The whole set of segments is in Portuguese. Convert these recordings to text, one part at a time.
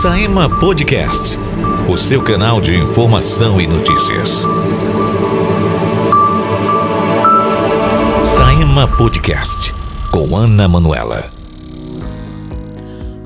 Saema Podcast, o seu canal de informação e notícias. Saema Podcast, com Ana Manuela.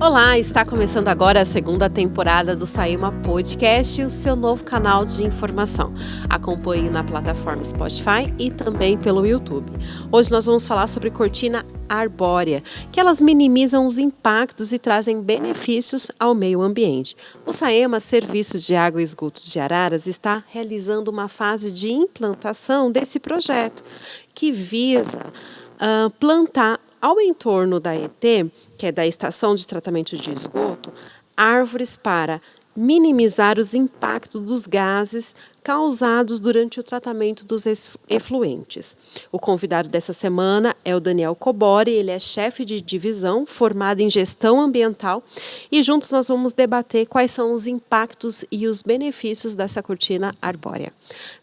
Olá, está começando agora a segunda temporada do Saema Podcast, o seu novo canal de informação. Acompanhe na plataforma Spotify e também pelo YouTube. Hoje nós vamos falar sobre cortina arbórea, que elas minimizam os impactos e trazem benefícios ao meio ambiente. O Saema, Serviço de Água e Esgoto de Araras, está realizando uma fase de implantação desse projeto, que visa plantar ao entorno da ET, que é da Estação de Tratamento de Esgoto, árvores para minimizar os impactos dos gases causados durante o tratamento dos efluentes. O convidado dessa semana é o Daniel Cobori, ele é chefe de divisão, formado em gestão ambiental, e juntos nós vamos debater quais são os impactos e os benefícios dessa cortina arbórea.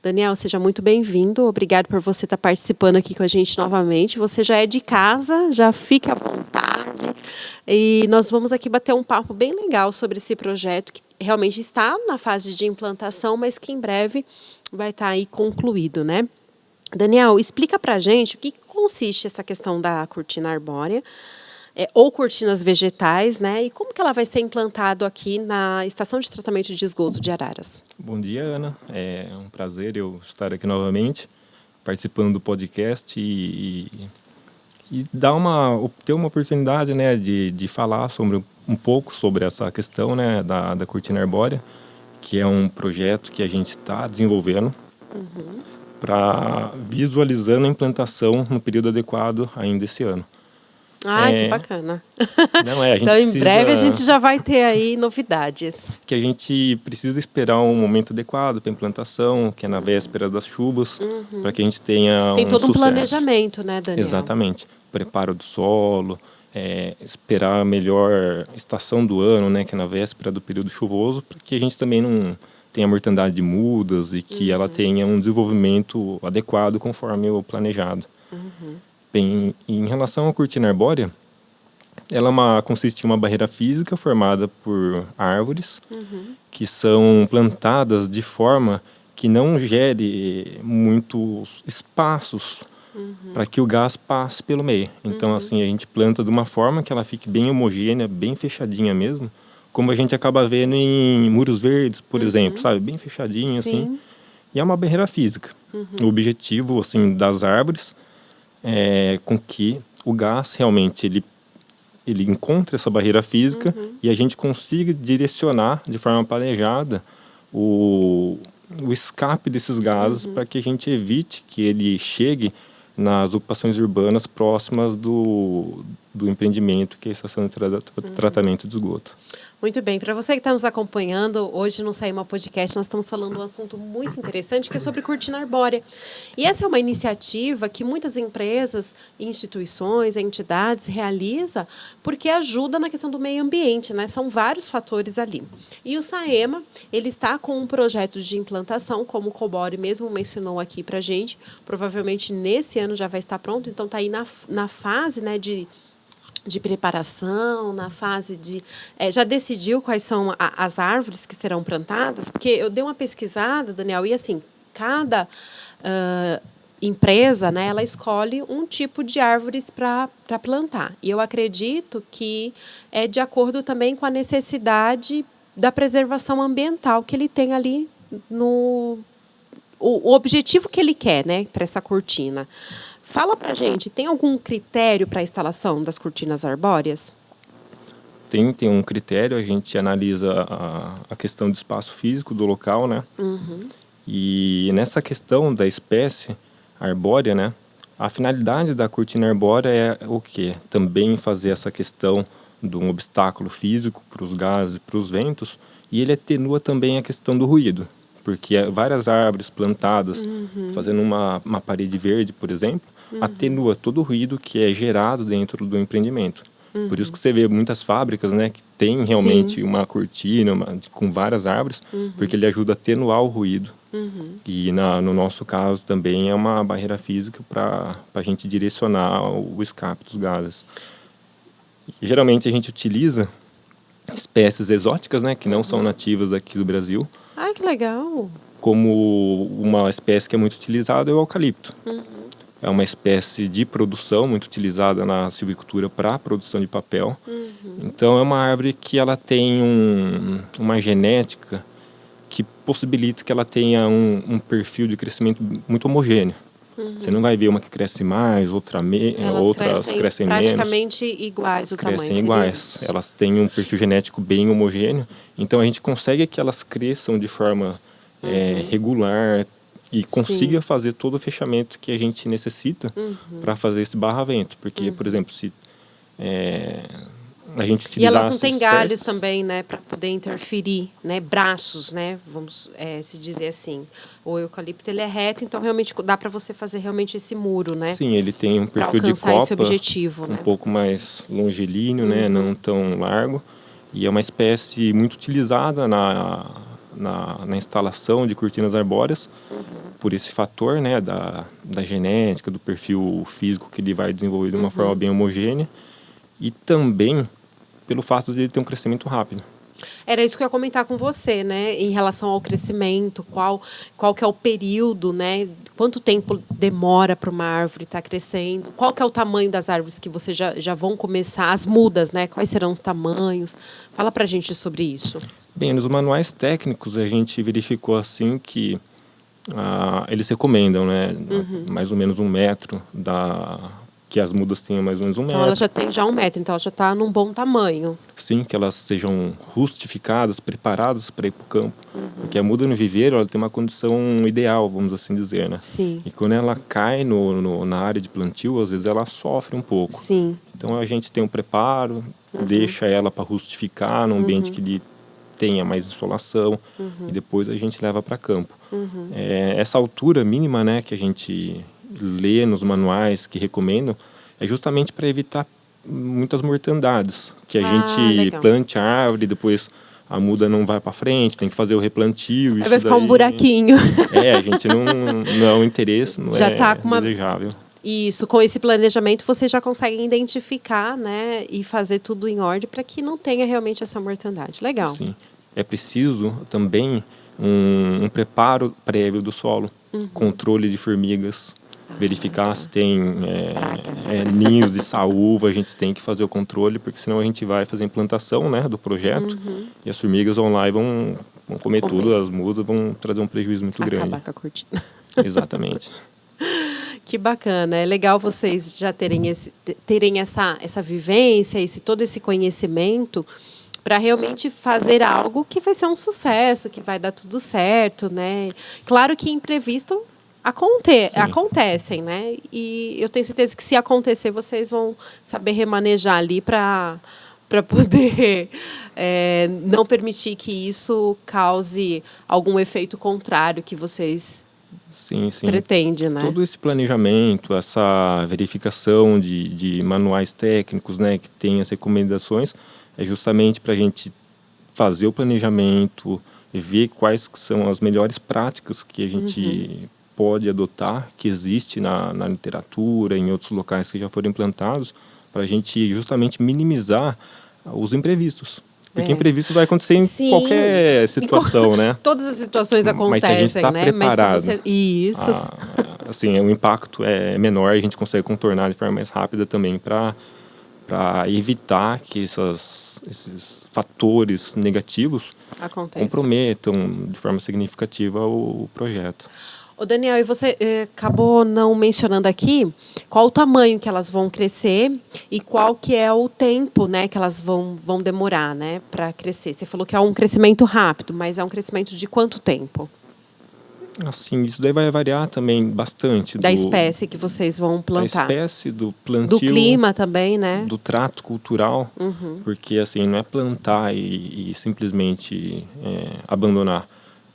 Daniel, seja muito bem-vindo, obrigado por você estar participando aqui com a gente novamente. Você já é de casa, já fique à vontade, e nós vamos aqui bater um papo bem legal sobre esse projeto que realmente está na fase de implantação, mas que em breve vai estar aí concluído, né? Daniel, explica pra gente o que consiste essa questão da cortina arbórea, ou cortinas vegetais, né? E como que ela vai ser implantada aqui na Estação de Tratamento de Esgoto de Araras. Bom dia, Ana. É um prazer eu estar aqui novamente, participando do podcast e ter uma oportunidade, né, de falar um pouco sobre essa questão, né, da cortina arbórea, que é um projeto que a gente está desenvolvendo para visualizando a implantação no período adequado ainda esse ano. Que bacana. Não é, a gente então, precisa, em breve a gente já vai ter aí novidades. Que a gente precisa esperar um momento adequado para a implantação, que é na véspera das chuvas, para que a gente tenha Tem todo um sucesso. Planejamento, né, Daniel? Exatamente. Preparo do solo, esperar a melhor estação do ano, né, que é na véspera do período chuvoso, para que a gente também não tenha mortandade de mudas e que ela tenha um desenvolvimento adequado conforme o planejado. Bem, em relação à cortina arbórea, ela consiste em uma barreira física formada por árvores que são plantadas de forma que não gere muitos espaços para que o gás passe pelo meio. Então, assim, a gente planta de uma forma que ela fique bem homogênea, bem fechadinha mesmo, como a gente acaba vendo em muros verdes, por exemplo, sabe? Bem fechadinha, assim. E é uma barreira física. O objetivo, assim, das árvores é com que o gás realmente ele encontre essa barreira física e a gente consiga direcionar de forma planejada o escape desses gases para que a gente evite que ele chegue nas ocupações urbanas próximas do empreendimento, que é a estação de tratamento de esgoto. Muito bem, para você que está nos acompanhando, hoje no Saema Podcast nós estamos falando de um assunto muito interessante que é sobre cortina arbórea. E essa é uma iniciativa que muitas empresas, instituições, entidades realizam porque ajuda na questão do meio ambiente, né? São vários fatores ali. E o Saema, ele está com um projeto de implantação, como o Cobori mesmo mencionou aqui para a gente, provavelmente nesse ano já vai estar pronto, então está aí na fase, né, de preparação, na fase de... já decidiu quais são as árvores que serão plantadas? Porque eu dei uma pesquisada, Daniel, e assim, cada empresa, né, ela escolhe um tipo de árvores para plantar. E eu acredito que é de acordo também com a necessidade da preservação ambiental que ele tem ali no... O objetivo que ele quer, né, para essa cortina. Fala pra gente, tem algum critério para a instalação das cortinas arbóreas? Tem um critério, a gente analisa a questão do espaço físico do local, né? E nessa questão da espécie arbórea, né? A finalidade da cortina arbórea é o quê? Também fazer essa questão de um obstáculo físico para os gases, para os ventos, e ele atenua também a questão do ruído, porque várias árvores plantadas, fazendo uma parede verde, por exemplo, atenua todo o ruído que é gerado dentro do empreendimento. Por isso que você vê muitas fábricas, né, que tem realmente uma cortina com várias árvores, porque ele ajuda a atenuar o ruído. E no nosso caso também é uma barreira física para a gente direcionar o escape dos gases. Geralmente a gente utiliza espécies exóticas, né, que não são nativas aqui do Brasil, Ai, que legal. como uma espécie que é muito utilizada é o eucalipto. É uma espécie de produção muito utilizada na silvicultura para a produção de papel. Então, é uma árvore que ela tem uma genética que possibilita que ela tenha um perfil de crescimento muito homogêneo. Você não vai ver uma que cresce mais, outras crescem menos. Praticamente iguais o tamanho. Crescem iguais. Elas têm um perfil genético bem homogêneo. Então, a gente consegue que elas cresçam de forma regular e consiga fazer todo o fechamento que a gente necessita para fazer esse barravento. Porque, por exemplo, se a gente utilizasse... E elas não têm galhos espécies, também, né, para poder interferir, né, braços, né, vamos se dizer assim. O eucalipto, ele é reto, então realmente dá para você fazer realmente esse muro, né? Sim, ele tem um perfil de alcançar esse copa objetivo, um né? pouco mais longilíneo, né, não tão largo. E é uma espécie muito utilizada na instalação de cortinas arbóreas, por esse fator, né, da genética, do perfil físico que ele vai desenvolver de uma forma bem homogênea, e também pelo fato de ele ter um crescimento rápido. Era isso que eu ia comentar com você, né? Em relação ao crescimento, qual que é o período, né? Quanto tempo demora para uma árvore estar crescendo? Qual que é o tamanho das árvores que vocês já vão começar? As mudas, né? Quais serão os tamanhos? Fala para a gente sobre isso. Bem, nos manuais técnicos a gente verificou assim que eles recomendam, né? Mais ou menos 1 metro que as mudas tenham mais ou menos 1 metro. Então ela já tem 1 metro, então ela já está num bom tamanho. Sim, que elas sejam rustificadas, preparadas para ir para o campo. Porque a muda no viveiro, ela tem uma condição ideal, vamos assim dizer, né? Sim. E quando ela cai na área de plantio, às vezes ela sofre um pouco. Sim. Então a gente tem um preparo, deixa ela para rustificar num ambiente que lhe tenha mais insolação, e depois a gente leva para campo. Essa altura mínima, né, que a gente lê nos manuais que recomendam, é justamente para evitar muitas mortandades. Que a gente legal. plante a árvore, depois a muda não vai para frente, tem que fazer o replantio. Aí vai ficar um buraquinho. A gente não é um interesse, não Já é tá com desejável. Isso, com esse planejamento vocês já conseguem identificar, né, e fazer tudo em ordem para que não tenha realmente essa mortandade. Legal. Sim. É preciso também um preparo prévio do solo, controle de formigas, verificar se tem ninhos de saúva, a gente tem que fazer o controle, porque senão a gente vai fazer a implantação, né, do projeto e as formigas vão lá e vão comer tudo, as mudas vão trazer um prejuízo muito grande. Acabar com a cortina. Exatamente. Que bacana, é legal vocês já terem essa vivência, todo esse conhecimento para realmente fazer algo que vai ser um sucesso, que vai dar tudo certo, né? Claro que imprevisto acontecem, né? E eu tenho certeza que se acontecer, vocês vão saber remanejar ali para poder não permitir que isso cause algum efeito contrário que vocês pretendem, né? Todo esse planejamento, essa verificação de manuais técnicos, né, que tem as recomendações, é justamente para a gente fazer o planejamento e ver quais são as melhores práticas que a gente pode adotar, que existe na literatura, em outros locais que já foram implantados, para a gente justamente minimizar os imprevistos. Porque imprevisto vai acontecer em qualquer situação, né? Todas as situações acontecem, mas se a gente está preparado, Isso. Assim, o impacto é menor, a gente consegue contornar de forma mais rápida também para evitar que esses fatores negativos comprometam de forma significativa o projeto. Ô Daniel, e você acabou não mencionando aqui qual o tamanho que elas vão crescer e qual que é o tempo, né, que elas vão demorar, né, para crescer. Você falou que é um crescimento rápido, mas é um crescimento de quanto tempo? Assim, isso daí vai variar também bastante. Da espécie que vocês vão plantar. Da espécie, do plantio. Do clima também, né? Do trato cultural. Porque, assim, não é plantar e simplesmente abandonar.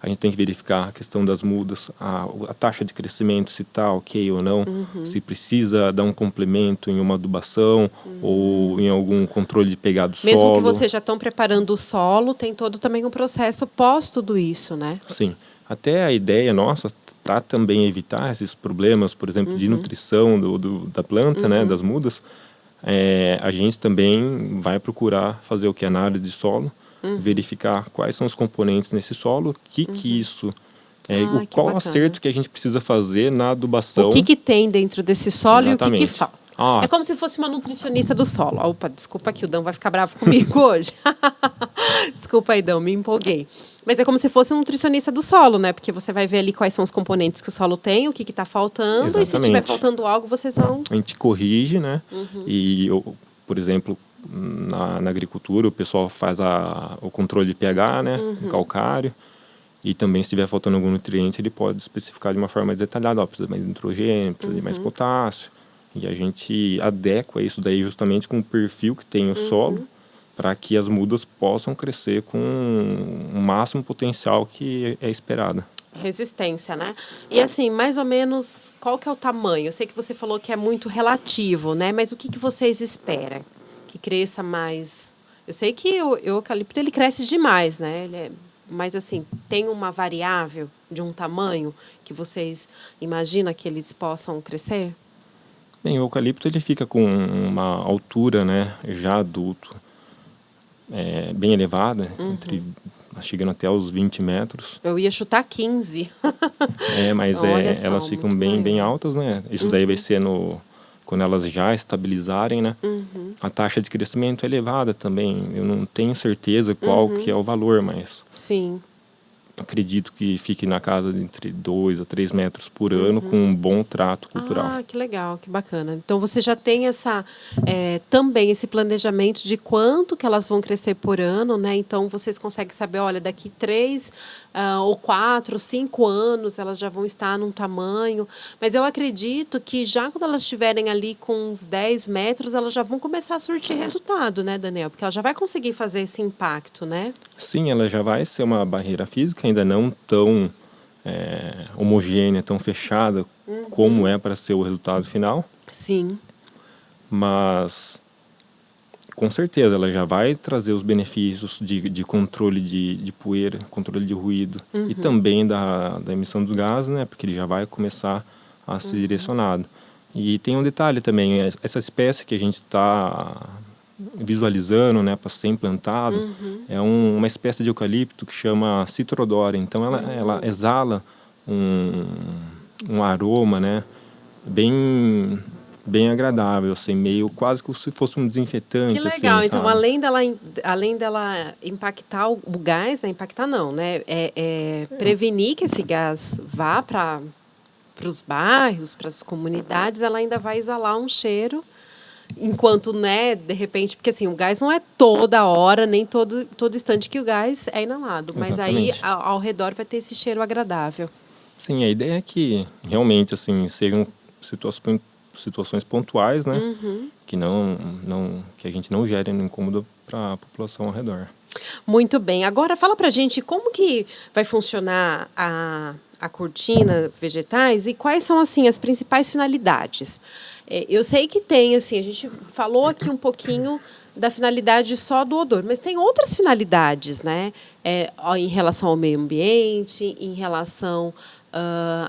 A gente tem que verificar a questão das mudas, a taxa de crescimento, se está ok ou não, se precisa dar um complemento em uma adubação ou em algum controle de pegada do solo. Mesmo que vocês já estão preparando o solo, tem todo também um processo pós tudo isso, né? Sim. Até a ideia nossa, para também evitar esses problemas, por exemplo, de nutrição da planta, né, das mudas, a gente também vai procurar fazer o que? Análise de solo, verificar quais são os componentes nesse solo, que isso... qual o acerto que a gente precisa fazer na adubação. O que tem dentro desse solo. Exatamente. E o que falta. É como se fosse uma nutricionista do solo. Opa, desculpa que o Dão vai ficar bravo comigo hoje. Desculpa aí, Dão, me empolguei. Mas é como se fosse um nutricionista do solo, né? Porque você vai ver ali quais são os componentes que o solo tem, o que está faltando. Exatamente. E se estiver faltando algo, vocês vão... A gente corrige, né? E, por exemplo, na agricultura, o pessoal faz o controle de pH, né? O calcário. E também, se estiver faltando algum nutriente, ele pode especificar de uma forma mais detalhada. Ó, precisa de mais nitrogênio, precisa de mais potássio. E a gente adequa isso daí justamente com o perfil que tem o solo, para que as mudas possam crescer com o máximo potencial que é esperado. Resistência, né? E assim, mais ou menos, qual que é o tamanho? Eu sei que você falou que é muito relativo, né? Mas o que vocês esperam? Que cresça mais... Eu sei que o eucalipto, ele cresce demais, né? Mas assim, tem uma variável de um tamanho que vocês imaginam que eles possam crescer? Bem, o eucalipto ele fica com uma altura, né, já adulto, bem elevada, chegando até os 20 metros. Eu ia chutar 15. Mas elas ficam bem altas, né? Isso daí vai ser quando elas já estabilizarem, né? A taxa de crescimento é elevada também. Eu não tenho certeza qual que é o valor, mas... Sim. Acredito que fique na casa de entre 2 a 3 metros por ano, com um bom trato cultural. Ah, que legal, que bacana. Então, você já tem também esse planejamento de quanto que elas vão crescer por ano, né? Então, vocês conseguem saber, olha, daqui 3 ou 4, 5 anos, elas já vão estar num tamanho. Mas eu acredito que já quando elas estiverem ali com uns 10 metros, elas já vão começar a surtir resultado, né, Daniel? Porque ela já vai conseguir fazer esse impacto, né? Sim, ela já vai ser uma barreira física, ainda não tão homogênea, tão fechada como é para ser o resultado final. Sim. Mas, com certeza, ela já vai trazer os benefícios de controle de poeira, controle de ruído e também da emissão dos gases, né? Porque ele já vai começar a ser direcionado. E tem um detalhe também, essa espécie que a gente está visualizando, né, para ser implantado, é uma espécie de eucalipto que chama Citrodora. Então ela exala um aroma, né, bem agradável, assim, meio quase como se fosse um desinfetante. Que legal. Assim, então, sabe? além dela impactar o gás, né, impactar não, né, prevenir que esse gás vá para os bairros, para as comunidades, ela ainda vai exalar um cheiro. Enquanto, né, de repente, porque assim, o gás não é toda hora, nem todo instante que o gás é inalado, mas Exatamente. aí ao redor vai ter esse cheiro agradável. Sim, a ideia é que realmente assim sejam situações pontuais, né, que que a gente não gere um incômodo para a população ao redor. Muito bem. Agora fala pra gente como que vai funcionar a cortina vegetais e quais são assim as principais finalidades. Eu sei que tem, assim, a gente falou aqui um pouquinho da finalidade só do odor, mas tem outras finalidades, né? Em relação ao meio ambiente, em relação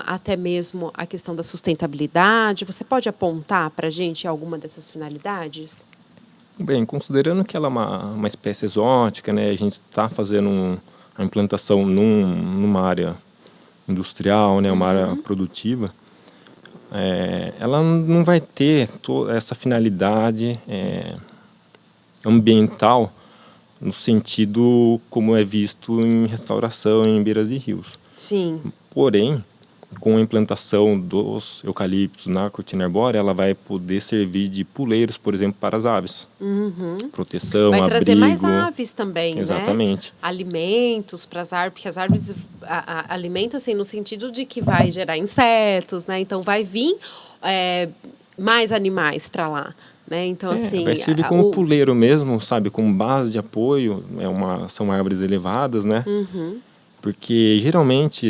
até mesmo à questão da sustentabilidade. Você pode apontar para a gente alguma dessas finalidades? Bem, considerando que ela é uma espécie exótica, né, a gente está fazendo a implantação numa área industrial, né, uma área produtiva, ela não vai ter toda essa finalidade ambiental no sentido como é visto em restauração em beiras de rios. Sim. Porém, com a implantação dos eucaliptos na cortina arbórea, ela vai poder servir de puleiros, por exemplo, para as aves. Proteção, vai abrigo. trazer mais aves também, Exatamente. Né? Alimentos para as árvores, porque as árvores alimentam assim, no sentido de que vai gerar insetos, né? Então vai vir mais animais para lá. Né? Então, assim, vai servir como puleiro mesmo, sabe? Como base de apoio. São árvores elevadas, né? Porque geralmente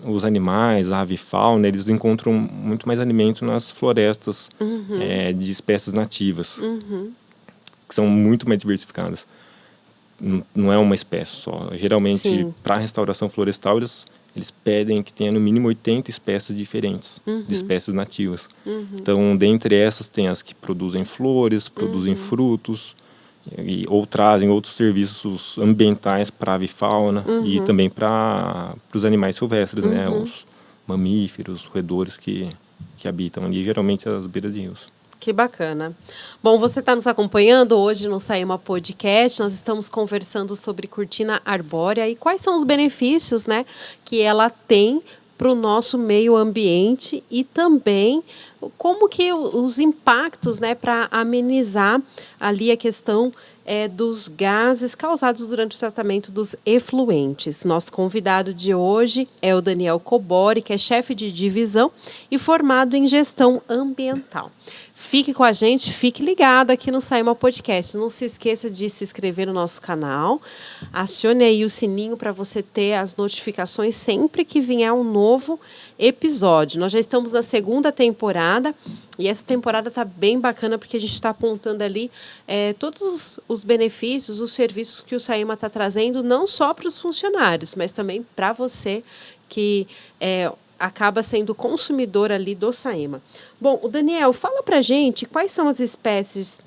os animais, a avifauna, eles encontram muito mais alimento nas florestas de espécies nativas, que são muito mais diversificadas. Não é uma espécie só. Geralmente, para a restauração florestal, eles eles pedem que tenha no mínimo 80 espécies diferentes, de espécies nativas. Então, dentre essas, tem as que produzem flores, produzem frutos, ou trazem outros serviços ambientais para a avifauna e também para os animais silvestres, né? Os mamíferos, roedores que habitam ali, geralmente às beiras de rios. Que bacana. Bom, você está nos acompanhando hoje no Saema Podcast. Nós estamos conversando sobre cortina arbórea e quais são os benefícios, né, que ela tem para o nosso meio ambiente e também como que os impactos, né, para amenizar ali a questão dos gases causados durante o tratamento dos efluentes. Nosso convidado de hoje é o Daniel Cobori, que é chefe de divisão e formado em gestão ambiental. Fique com a gente, fique ligado aqui no Saema Podcast. Não se esqueça de se inscrever no nosso canal. Acione aí o sininho para você ter as notificações sempre que vier um novo episódio. Nós já estamos na segunda temporada e essa temporada está bem bacana porque a gente está apontando ali todos os benefícios, os serviços que o Saema está trazendo, não só para os funcionários, mas também para você que acaba sendo consumidor ali do Saema. Bom, o Daniel, fala pra gente quais são as espécies...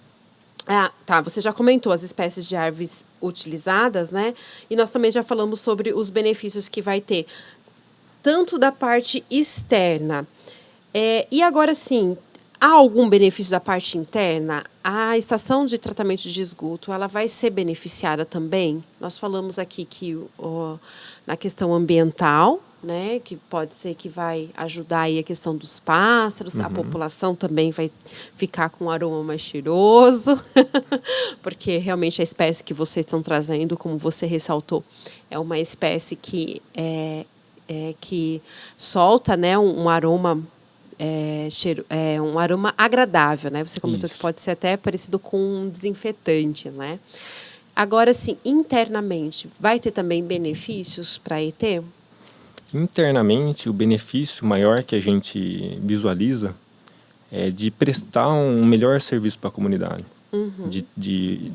você já comentou as espécies de árvores utilizadas, né? E nós também já falamos sobre os benefícios que vai ter, tanto da parte externa. E agora, sim, há algum benefício da parte interna? A estação de tratamento de esgoto, ela vai ser beneficiada também? Nós falamos aqui que na questão ambiental, né, que pode ser que vai ajudar aí a questão dos pássaros, a população também vai ficar com um aroma mais cheiroso, porque realmente a espécie que vocês estão trazendo, como você ressaltou, é uma espécie que solta, né, um aroma um aroma agradável, né? Você comentou que pode ser até parecido com um desinfetante, né? Agora, sim, internamente, vai ter também benefícios para a ET? Internamente, o benefício maior que a gente visualiza é de prestar um melhor serviço para a comunidade. De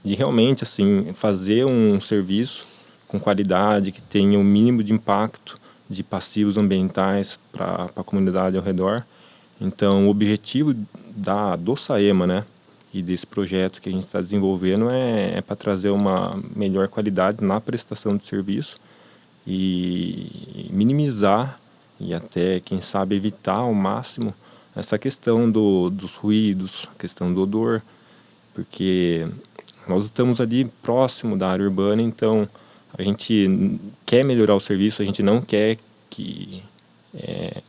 realmente assim, fazer um serviço com qualidade, que tenha o mínimo de impacto de passivos ambientais para a comunidade ao redor. Então, o objetivo do Saema, né, e desse projeto que a gente está desenvolvendo é para trazer uma melhor qualidade na prestação de serviço e minimizar e até, quem sabe, evitar ao máximo essa questão dos ruídos, a questão do odor, porque nós estamos ali próximo da área urbana, então a gente quer melhorar o serviço, a gente não quer que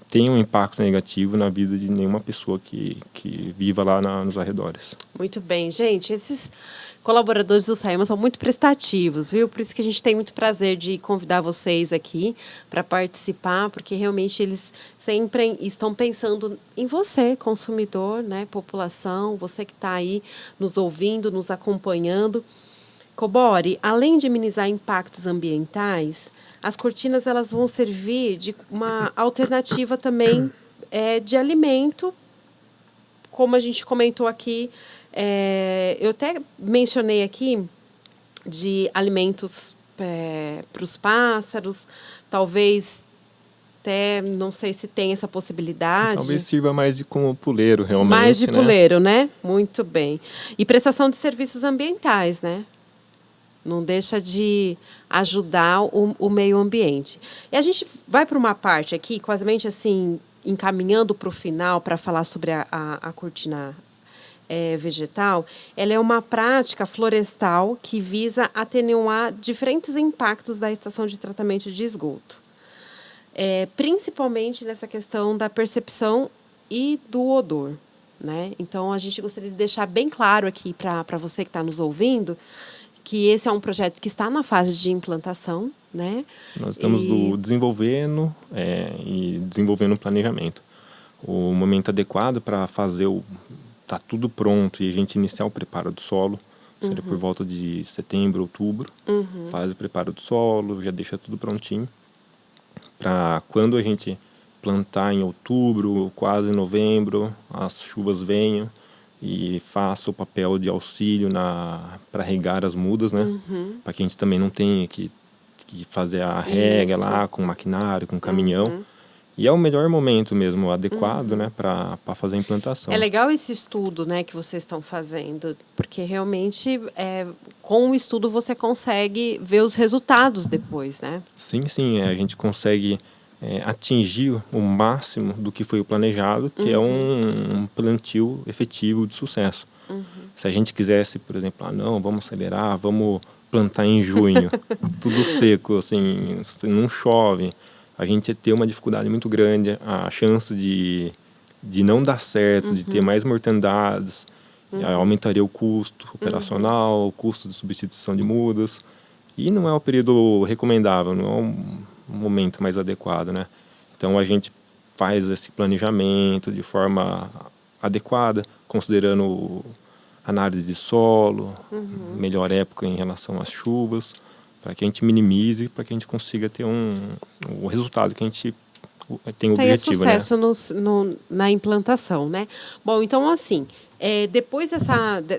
tenha um impacto negativo na vida de nenhuma pessoa que viva lá nos arredores. Muito bem, gente. Esses colaboradores do Saema são muito prestativos, viu? Por isso que a gente tem muito prazer de convidar vocês aqui para participar, porque realmente eles sempre estão pensando em você, consumidor, né, população, você que está aí nos ouvindo, nos acompanhando. Cobori, além de minimizar impactos ambientais, as cortinas elas vão servir de uma alternativa também de alimento, como a gente comentou aqui. Eu até mencionei aqui de alimentos para os pássaros, talvez até, não sei se tem essa possibilidade. Talvez sirva mais como puleiro, realmente. Mais de puleiro, né? Muito bem. E prestação de serviços ambientais, né? Não deixa de ajudar o meio ambiente. E a gente vai para uma parte aqui, quase assim, encaminhando para o final, para falar sobre a cortina vegetal. Ela é uma prática florestal que visa atenuar diferentes impactos da estação de tratamento de esgoto. Principalmente nessa questão da percepção e do odor, né? Então, a gente gostaria de deixar bem claro aqui para você que está nos ouvindo que esse é um projeto que está na fase de implantação, né? Nós estamos desenvolvendo e desenvolvendo um planejamento. O momento adequado para fazer tá tudo pronto e a gente iniciar o preparo do solo seria por volta de setembro, outubro. Faz o preparo do solo, já deixa tudo prontinho para quando a gente plantar em outubro, quase novembro, as chuvas venham e faça o papel de auxílio para regar as mudas, né? Para que a gente também não tenha que que fazer a rega Isso. lá com maquinário, com caminhão. E é o melhor momento mesmo, adequado, né, para fazer a implantação. É legal esse estudo, né, que vocês estão fazendo, porque realmente com o estudo você consegue ver os resultados depois, né? Sim, a gente consegue atingir o máximo do que foi o planejado, que é um plantio efetivo de sucesso. Se a gente quisesse, por exemplo, não, vamos acelerar, vamos plantar em junho, tudo seco, assim, não chove, a gente ia ter uma dificuldade muito grande, a chance de não dar certo, de ter mais mortandades, aumentaria o custo operacional, o custo de substituição de mudas, e não é o período recomendável, não é um momento mais adequado, né? Então a gente faz esse planejamento de forma adequada, considerando análise de solo, melhor época em relação às chuvas, para que a gente minimize, para que a gente consiga ter o resultado que a gente tem o Tenha objetivo, né? sucesso na implantação, né? Bom, então assim, depois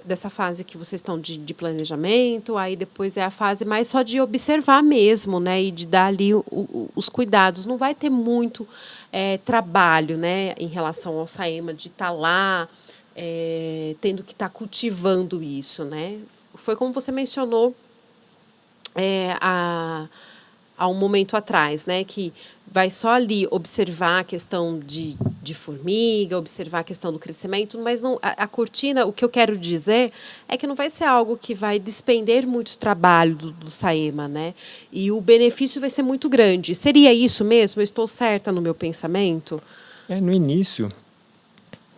dessa fase que vocês estão de planejamento, aí depois é a fase mais só de observar mesmo, né? E de dar ali os cuidados. Não vai ter muito trabalho, né? Em relação ao SAEMA, de estar lá, tendo que estar cultivando isso, né? Foi como você mencionou há um momento atrás, né, que vai só ali observar a questão de formiga, observar a questão do crescimento, mas não, a cortina, o que eu quero dizer é que não vai ser algo que vai despender muito trabalho do SAEMA, né? E o benefício vai ser muito grande. Seria isso mesmo? Eu estou certa no meu pensamento? No início,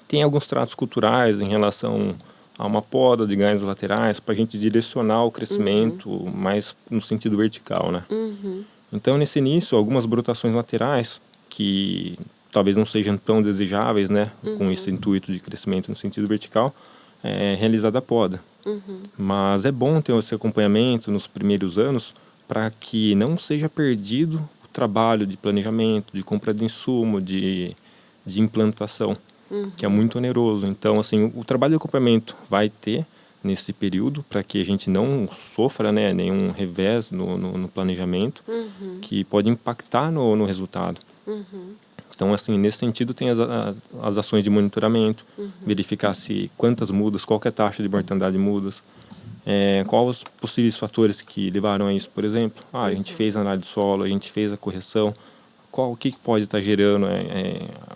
tem alguns tratos culturais em relação a uma poda de galhos laterais para a gente direcionar o crescimento mais no sentido vertical, né? Então, nesse início, algumas brotações laterais que talvez não sejam tão desejáveis, né? Com esse intuito de crescimento no sentido vertical, realizada a poda. Mas é bom ter esse acompanhamento nos primeiros anos para que não seja perdido o trabalho de planejamento, de compra de insumo, de implantação, que é muito oneroso. Então, assim, o trabalho de acompanhamento vai ter nesse período para que a gente não sofra, né, nenhum revés no planejamento que pode impactar no resultado. Então, assim, nesse sentido, tem as ações de monitoramento, verificar quantas mudas, qual que é a taxa de mortandade de mudas, quais os possíveis fatores que levaram a isso. Por exemplo, a gente fez a análise de solo, a gente fez a correção, o que pode estar gerando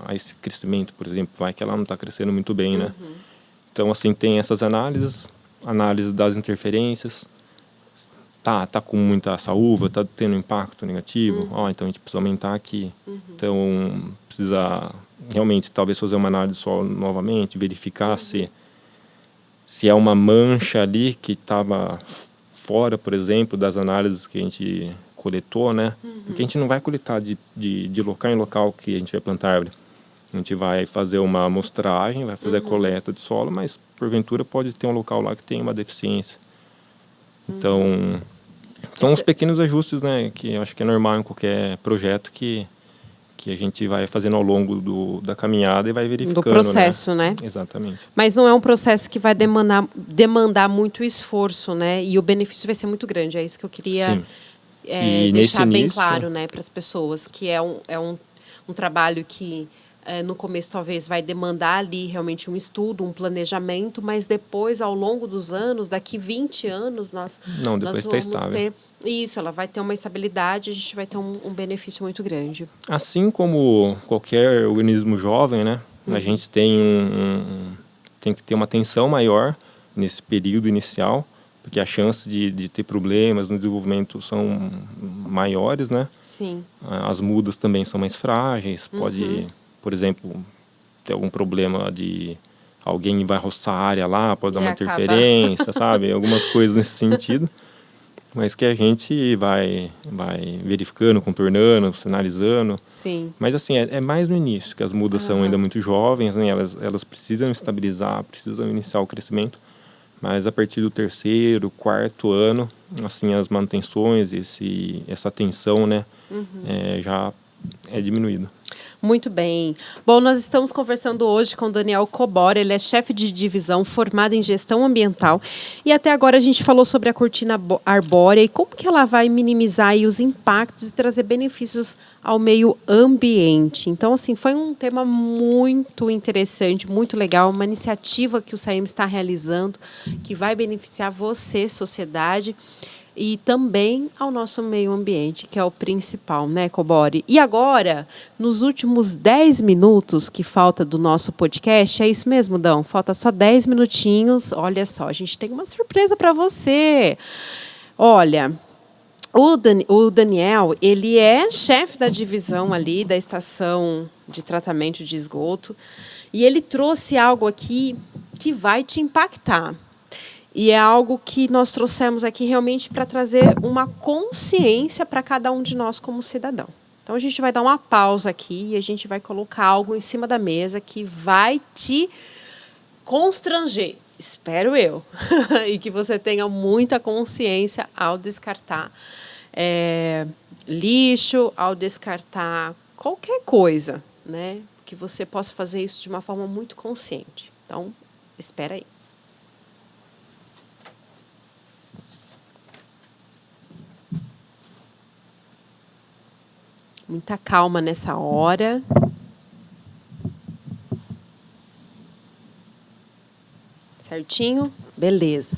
a esse crescimento, por exemplo, vai que ela não está crescendo muito bem, né? Então, assim, tem essas análises, análise das interferências, tá com muita saúva, tá tendo impacto negativo, então a gente precisa aumentar aqui. Então, precisa realmente, talvez, fazer uma análise de solo novamente, verificar se é uma mancha ali que estava fora, por exemplo, das análises que a gente coletou, né? Porque a gente não vai coletar de local em local que a gente vai plantar árvore. A gente vai fazer uma amostragem, vai fazer a coleta de solo, mas porventura pode ter um local lá que tem uma deficiência. Então, são uns pequenos ajustes, né, que eu acho que é normal em qualquer projeto que a gente vai fazendo ao longo da caminhada e vai verificando. Do processo, né? Exatamente. Mas não é um processo que vai demandar muito esforço, né? E o benefício vai ser muito grande. É isso que eu queria deixar bem início, claro, né, para as pessoas, que é um trabalho que no começo talvez vai demandar ali realmente um estudo, um planejamento, mas depois, ao longo dos anos, daqui 20 anos, nós vamos ter isso, ela vai ter uma estabilidade, a gente vai ter um benefício muito grande. Assim como qualquer organismo jovem, né, a gente tem que ter uma atenção maior nesse período inicial, porque a chance de ter problemas no desenvolvimento são maiores, né? Sim. As mudas também são mais frágeis, pode, por exemplo, ter algum problema de alguém vai roçar a área lá, pode dar uma interferência, sabe? Algumas coisas nesse sentido, mas que a gente vai verificando, contornando, sinalizando. Sim. Mas assim, é mais no início, que as mudas são ainda muito jovens, né? Elas precisam estabilizar, precisam iniciar o crescimento, mas a partir do 3º, 4º ano, assim, as manutenções, essa atenção, né, já é diminuído. Muito bem. Bom, nós estamos conversando hoje com o Daniel Cobora, ele é chefe de divisão formado em gestão ambiental e até agora a gente falou sobre a cortina arbórea e como que ela vai minimizar aí os impactos e trazer benefícios ao meio ambiente. Então, assim, foi um tema muito interessante, muito legal, uma iniciativa que o SAEMA está realizando que vai beneficiar você, sociedade, e também ao nosso meio ambiente, que é o principal, né, Cobori? E agora, nos últimos 10 minutos que falta do nosso podcast, é isso mesmo, Dão? Falta só 10 minutinhos. Olha só, a gente tem uma surpresa para você. Olha, o Daniel, ele é chefe da divisão ali da estação de tratamento de esgoto e ele trouxe algo aqui que vai te impactar. E é algo que nós trouxemos aqui realmente para trazer uma consciência para cada um de nós como cidadão. Então, a gente vai dar uma pausa aqui e a gente vai colocar algo em cima da mesa que vai te constranger, espero eu, e que você tenha muita consciência ao descartar lixo, ao descartar qualquer coisa, né? Que você possa fazer isso de uma forma muito consciente. Então, espera aí. Muita calma nessa hora. Certinho? Beleza.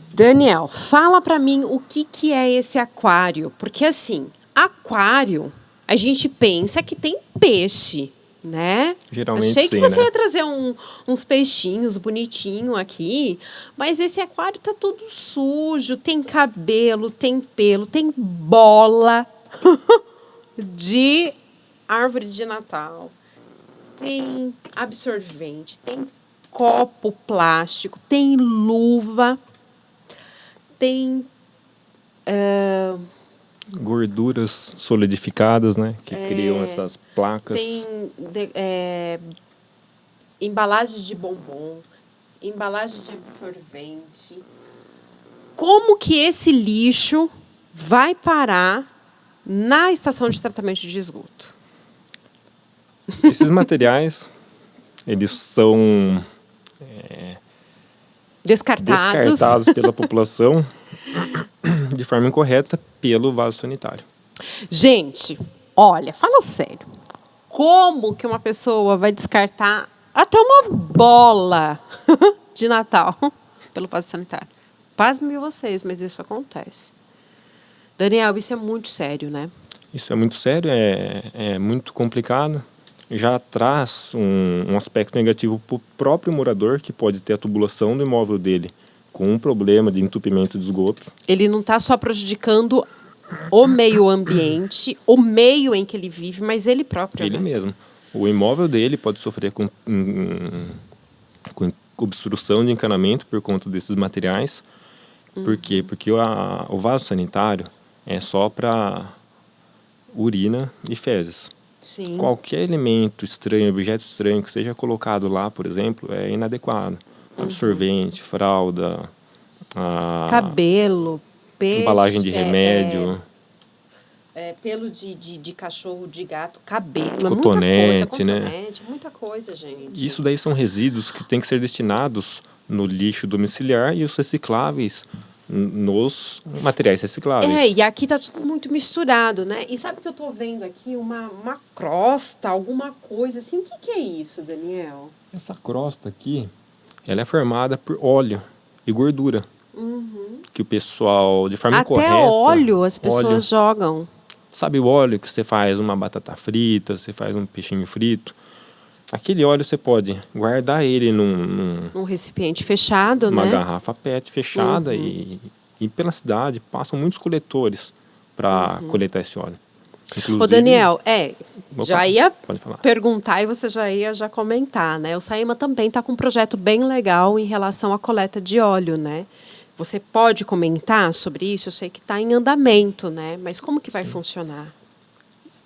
Daniel, fala para mim o que é esse aquário. Porque, assim, aquário, a gente pensa que tem peixe, né? Geralmente Achei que sim, você né? ia trazer uns peixinhos bonitinhos aqui, mas esse aquário tá todo sujo, tem cabelo, tem pelo, tem bola de árvore de Natal, tem absorvente, tem copo plástico, tem luva, tem Gorduras solidificadas, né? Que criam essas placas. embalagem de bombom, embalagem de absorvente. Como que esse lixo vai parar na estação de tratamento de esgoto? Esses materiais, eles são descartados pela população de forma incorreta pelo vaso sanitário. Gente, olha, fala sério. Como que uma pessoa vai descartar até uma bola de Natal pelo vaso sanitário? Pasmem vocês, mas isso acontece. Daniel, isso é muito sério, né? Isso é muito sério, é muito complicado. Já traz um aspecto negativo para o próprio morador, que pode ter a tubulação do imóvel dele com um problema de entupimento de esgoto. Ele não está só prejudicando o meio ambiente, o meio em que ele vive, mas ele próprio. Ele né? mesmo. O imóvel dele pode sofrer com obstrução de encanamento por conta desses materiais. Por quê? Porque o vaso sanitário é só para urina e fezes. Sim. Qualquer elemento estranho, objeto estranho que seja colocado lá, por exemplo, é inadequado. Absorvente, fralda, Cabelo, peixe, embalagem de remédio, pelo de cachorro, de gato, cabelo, cotonete, muita coisa, gente. Isso daí são resíduos que têm que ser destinados no lixo domiciliar e os recicláveis nos materiais recicláveis. E aqui tá tudo muito misturado, né? E sabe que eu tô vendo aqui uma crosta, alguma coisa assim. O que é isso, Daniel? Essa crosta aqui, ela é formada por óleo e gordura. Que o pessoal, de forma incorreta... Até óleo as pessoas jogam. Sabe o óleo que você faz uma batata frita, você faz um peixinho frito? Aquele óleo você pode guardar ele num recipiente fechado, uma né? garrafa PET fechada e pela cidade passam muitos coletores para coletar esse óleo. Inclusive, Ô, Daniel, Opa, já ia pode falar. perguntar e você já ia comentar, né? O SAEMA também está com um projeto bem legal em relação à coleta de óleo, né? Você pode comentar sobre isso? Eu sei que está em andamento, né? Mas como que vai funcionar?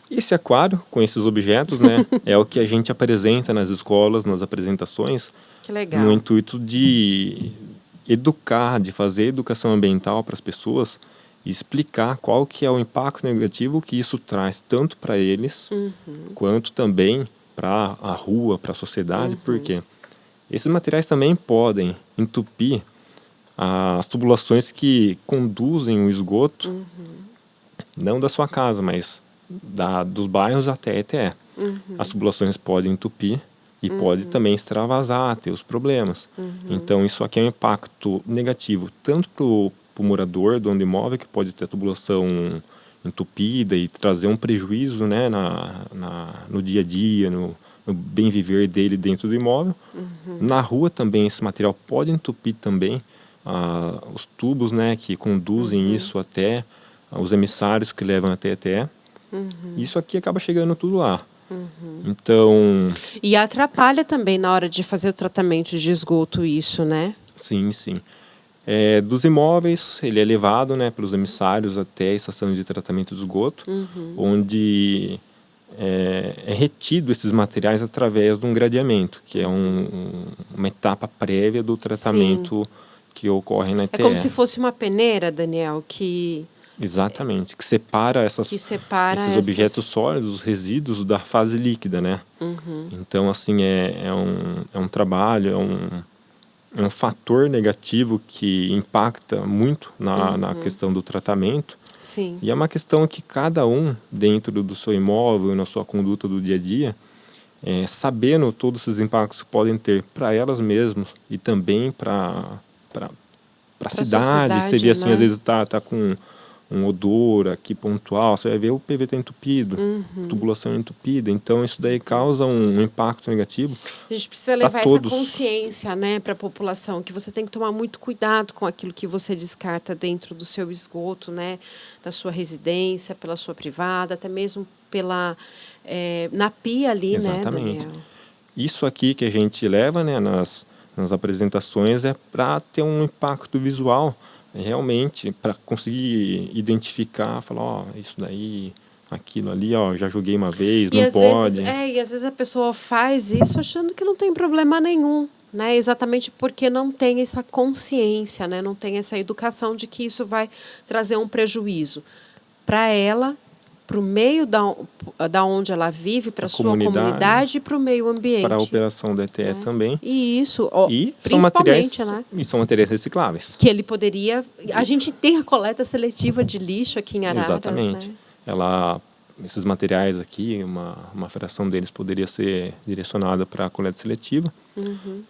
Esse aquário, com esses objetos, né, é o que a gente apresenta nas escolas, nas apresentações, Que legal. no intuito de educar, de fazer educação ambiental para as pessoas e explicar qual que é o impacto negativo que isso traz tanto para eles, quanto também para a rua, para a sociedade, porque esses materiais também podem entupir as tubulações que conduzem o esgoto, não da sua casa, mas dos bairros até a ETE. As tubulações podem entupir e pode também extravasar, ter os problemas. Então, isso aqui é um impacto negativo, tanto para o morador do imóvel, que pode ter a tubulação entupida e trazer um prejuízo, né, no dia a dia, no bem viver dele dentro do imóvel. Na rua também esse material pode entupir também os tubos, né, que conduzem isso até os emissários que levam até a ETE. Isso aqui acaba chegando tudo lá. Então... E atrapalha também na hora de fazer o tratamento de esgoto isso, né? Sim, sim. Dos imóveis, ele é levado, né, pelos emissários até a estação de tratamento de esgoto, onde é retido esses materiais através de um gradeamento, que é uma etapa prévia do tratamento que ocorre na ETE. É como se fosse uma peneira, Daniel, que... Exatamente, que separa esses objetos sólidos, os resíduos, da fase líquida, né? Então, assim, é um trabalho, é um fator negativo que impacta muito na questão do tratamento. Sim. E é uma questão que cada um, dentro do seu imóvel, na sua conduta do dia a dia, sabendo todos esses impactos que podem ter para elas mesmas e também para a cidade, você vê assim, né? Às vezes tá com um odor aqui pontual, você vai ver o PVT entupido, tubulação entupida, então isso daí causa um impacto negativo. A gente precisa levar essa consciência, né, para a população, que você tem que tomar muito cuidado com aquilo que você descarta dentro do seu esgoto, né, da sua residência, pela sua privada, até mesmo na pia ali. Exatamente. Né, Daniel? Isso aqui que a gente leva, né, nas apresentações é para ter um impacto visual, realmente, para conseguir identificar, falar, isso daí, aquilo ali, já joguei uma vez, não pode. E às vezes a pessoa faz isso achando que não tem problema nenhum, né? Exatamente porque não tem essa consciência, né? Não tem essa educação de que isso vai trazer um prejuízo para ela, para o meio da onde ela vive, para a sua comunidade e para o meio ambiente. Para a operação da ETE também. E isso, principalmente, né? E são materiais recicláveis. Que ele poderia... A gente tem a coleta seletiva de lixo aqui em Araras. Exatamente. Né? Esses materiais aqui, uma fração deles poderia ser direcionada para a coleta seletiva.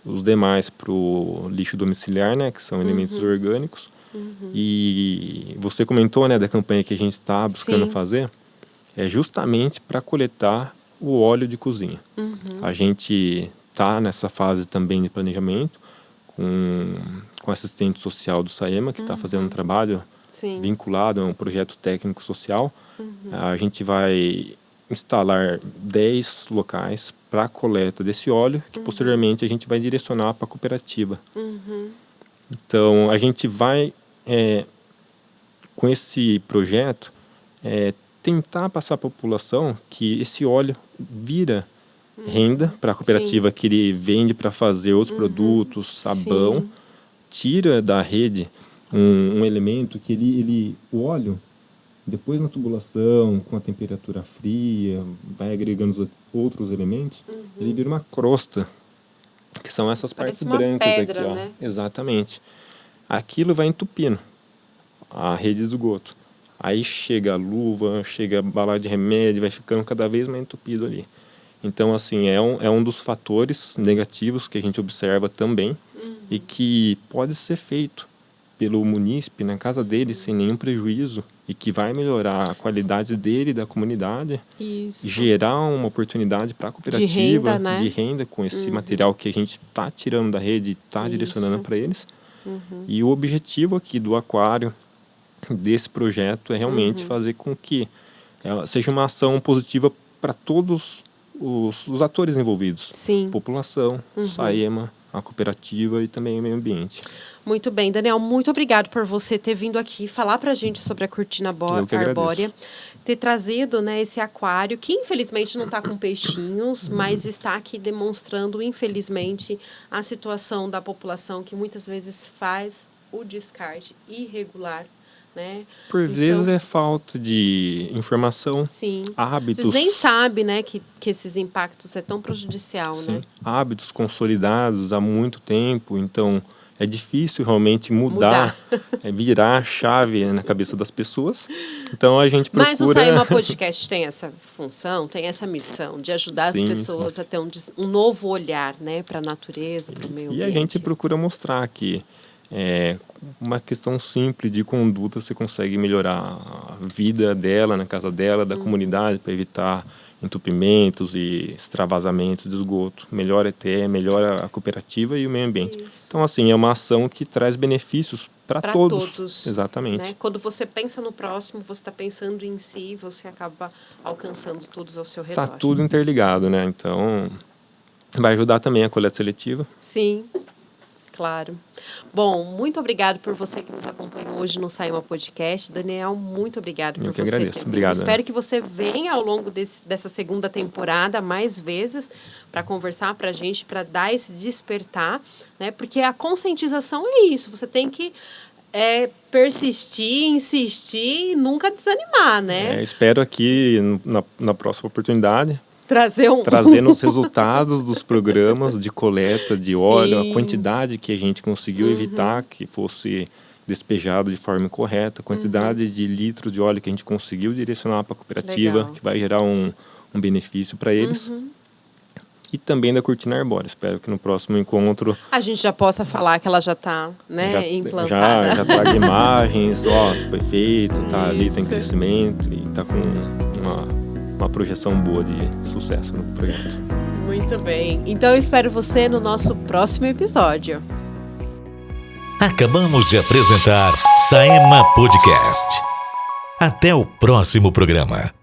Os demais para o lixo domiciliar, né, que são elementos orgânicos. E você comentou, né, da campanha que a gente está buscando fazer. É justamente para coletar o óleo de cozinha. A gente está nessa fase também de planejamento com assistente social do SAEMA, que está fazendo um trabalho vinculado a um projeto técnico social. A gente vai instalar 10 locais para a coleta desse óleo, que posteriormente a gente vai direcionar para a cooperativa. Então, a gente vai, com esse projeto, tentar passar à população que esse óleo vira renda para a cooperativa, que ele vende para fazer outros produtos, sabão, tira da rede um elemento que o óleo, depois na tubulação, com a temperatura fria, vai agregando os outros elementos, ele vira uma crosta, que são essas partes brancas pedra, aqui, ó. Né? Exatamente. Aquilo vai entupindo a rede de esgoto. Aí chega a luva, chega a bala de remédio, vai ficando cada vez mais entupido ali. Então, assim, é um dos fatores negativos que a gente observa também e que pode ser feito pelo munícipe na casa dele sem nenhum prejuízo e que vai melhorar a qualidade dele e da comunidade. Isso. Gerar uma oportunidade para a cooperativa de renda com esse material que a gente está tirando da rede e está direcionando para eles. E o objetivo aqui do aquário, desse projeto, é realmente fazer com que seja uma ação positiva para todos os atores envolvidos. Sim. População, SAEMA, a cooperativa e também o meio ambiente. Muito bem, Daniel, muito obrigado por você ter vindo aqui falar para a gente sobre a cortina arbórea, ter trazido, né, esse aquário, que infelizmente não está com peixinhos, mas está aqui demonstrando, infelizmente, a situação da população que muitas vezes faz o descarte irregular né? Por vezes é falta de informação, sim. hábitos. Vocês nem sabem, né, que esses impactos é tão prejudicial, Sim. né? Hábitos consolidados há muito tempo, então é difícil realmente mudar. Virar a chave na cabeça das pessoas. Então a gente procura... Mas o Saíma Podcast tem essa função, tem essa missão de ajudar Sim, as pessoas a ter um novo olhar, né, para a natureza, para o meio ambiente. E a gente procura mostrar que uma questão simples de conduta você consegue melhorar a vida dela, na casa dela, da comunidade, para evitar entupimentos e extravasamentos de esgoto. Melhora a cooperativa e o meio ambiente. Isso. Então, assim, é uma ação que traz benefícios para todos. Exatamente. Né? Quando você pensa no próximo, você está pensando em si, você acaba alcançando todos ao seu redor. Está tudo interligado, né? Então, vai ajudar também a coleta seletiva. Sim, claro. Bom, muito obrigado por você que nos acompanhou hoje no Saíma Podcast. Daniel, muito obrigado por você. Eu que agradeço. Obrigado. Espero que você venha ao longo dessa segunda temporada mais vezes para conversar para a gente, para dar esse despertar, né? Porque a conscientização é isso. Você tem que persistir, insistir e nunca desanimar, né? Espero aqui, na próxima oportunidade, trazendo os resultados dos programas de coleta de óleo, a quantidade que a gente conseguiu evitar que fosse despejado de forma incorreta, a quantidade de litros de óleo que a gente conseguiu direcionar para a cooperativa, que vai gerar um benefício para eles. E também da cortina arbórea. Espero que no próximo encontro... a gente já possa falar que ela já está, né, implantada. Já traga imagens, foi feito, está ali, está em crescimento e está com uma projeção boa de sucesso no projeto. Muito bem. Então eu espero você no nosso próximo episódio. Acabamos de apresentar Saíma Podcast. Até o próximo programa.